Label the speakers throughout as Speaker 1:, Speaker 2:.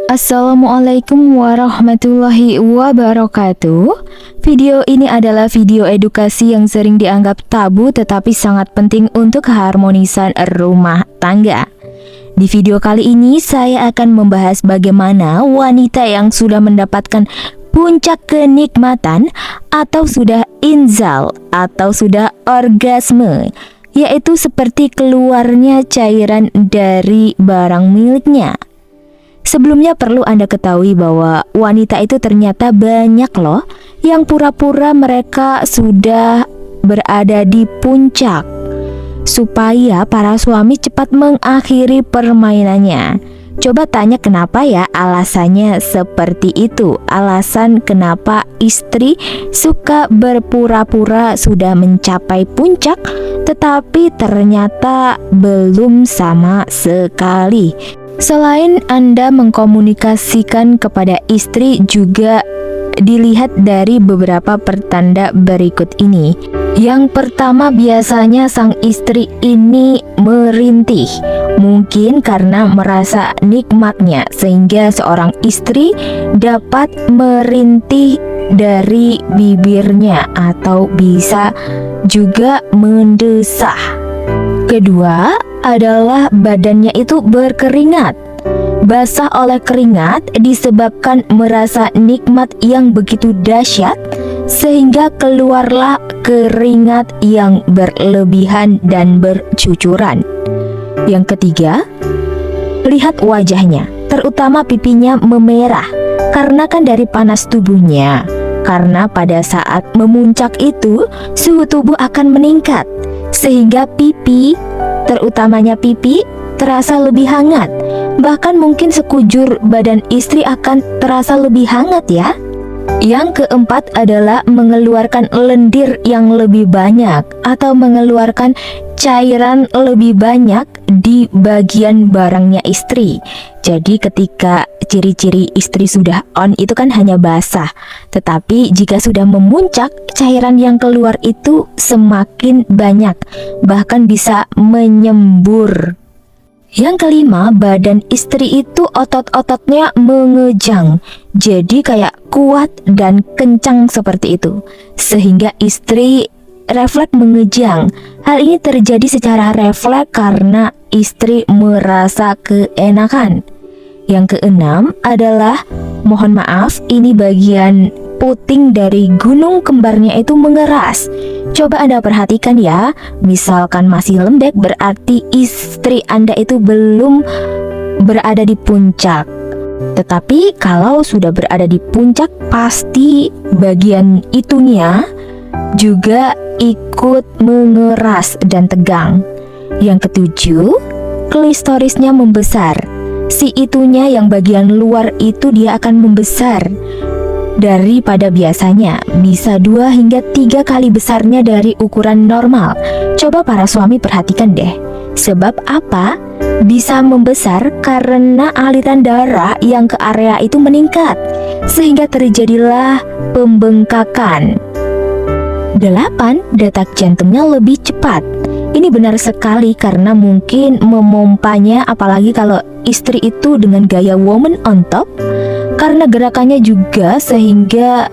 Speaker 1: Assalamualaikum warahmatullahi wabarakatuh. Video ini adalah video edukasi yang sering dianggap tabu tetapi sangat penting untuk keharmonisan rumah tangga. Di video kali ini saya akan membahas bagaimana wanita yang sudah mendapatkan puncak kenikmatan atau sudah inzal atau sudah orgasme, yaitu seperti keluarnya cairan dari barang miliknya. Sebelumnya perlu Anda ketahui bahwa wanita itu ternyata banyak loh yang pura-pura mereka sudah berada di puncak supaya para suami cepat mengakhiri permainannya. Coba tanya kenapa ya alasannya seperti itu. Alasan kenapa istri suka berpura-pura sudah mencapai puncak tetapi ternyata belum sama sekali. Selain Anda mengkomunikasikan kepada istri, juga dilihat dari beberapa pertanda berikut ini. Yang pertama, biasanya sang istri ini merintih. Mungkin karena merasa nikmatnya, sehingga seorang istri dapat merintih dari bibirnya atau bisa juga mendesah. Kedua adalah badannya itu berkeringat. Basah oleh keringat disebabkan merasa nikmat yang begitu dahsyat sehingga keluarlah keringat yang berlebihan dan bercucuran. Yang ketiga, lihat wajahnya, terutama pipinya memerah karena kan dari panas tubuhnya. Karena pada saat memuncak itu suhu tubuh akan meningkat sehingga pipi, terutamanya pipi, terasa lebih hangat. Bahkan mungkin sekujur badan istri akan terasa lebih hangat ya. Yang keempat adalah mengeluarkan lendir yang lebih banyak atau mengeluarkan cairan lebih banyak di bagian barangnya istri. Jadi ketika ciri-ciri istri sudah on itu kan hanya basah, tetapi jika sudah memuncak, cairan yang keluar itu semakin banyak, bahkan bisa menyembur. Yang kelima, badan istri itu otot-ototnya mengejang, jadi kayak kuat dan kencang seperti itu, sehingga istri refleks mengejang. Hal ini terjadi secara refleks karena istri merasa keenakan. Yang keenam adalah, mohon maaf, ini bagian puting dari gunung kembarnya itu mengeras. Coba Anda perhatikan ya, misalkan masih lembek berarti istri Anda itu belum berada di puncak. Tetapi kalau sudah berada di puncak, pasti bagian itunya juga ikut mengeras dan tegang. Yang ketujuh, klistorisnya membesar. Si itunya yang bagian luar itu dia akan membesar daripada biasanya, bisa 2 hingga 3 kali besarnya dari ukuran normal. Coba para suami perhatikan deh. Sebab apa? Bisa membesar karena aliran darah yang ke area itu meningkat, sehingga terjadilah pembengkakan. 8. Detak jantungnya lebih cepat. Ini benar sekali karena mungkin memompanya, apalagi kalau istri itu dengan gaya woman on top, karena gerakannya juga sehingga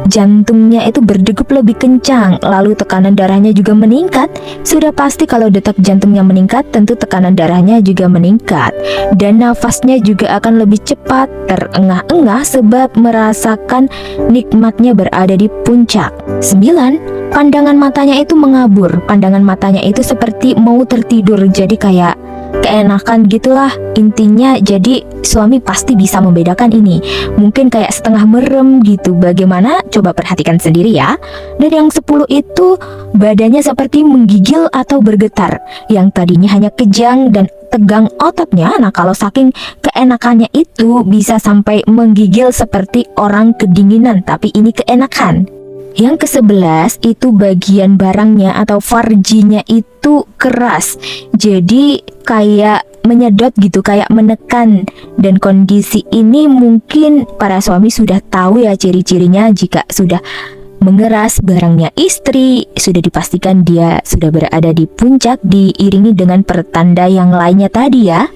Speaker 1: jantungnya itu berdegup lebih kencang, lalu tekanan darahnya juga meningkat. Sudah pasti kalau detak jantungnya meningkat, tentu tekanan darahnya juga meningkat, dan nafasnya juga akan lebih cepat, terengah-engah sebab merasakan nikmatnya berada di puncak. 9. Pandangan matanya itu mengabur. Pandangan matanya itu seperti mau tertidur, jadi kayak keenakan gitulah intinya. Jadi suami pasti bisa membedakan ini. Mungkin kayak setengah merem gitu. Bagaimana? Coba perhatikan sendiri ya. Dan yang 10 itu badannya seperti menggigil atau bergetar. Yang tadinya hanya kejang dan tegang ototnya. Nah, kalau saking keenakannya itu bisa sampai menggigil seperti orang kedinginan, tapi ini keenakan. Yang ke-11 itu bagian barangnya atau farjinya itu keras, jadi kayak menyedot gitu, kayak menekan. Dan kondisi ini mungkin para suami sudah tahu ya ciri-cirinya. Jika sudah mengeras barangnya istri, sudah dipastikan dia sudah berada di puncak, diiringi dengan pertanda yang lainnya tadi ya.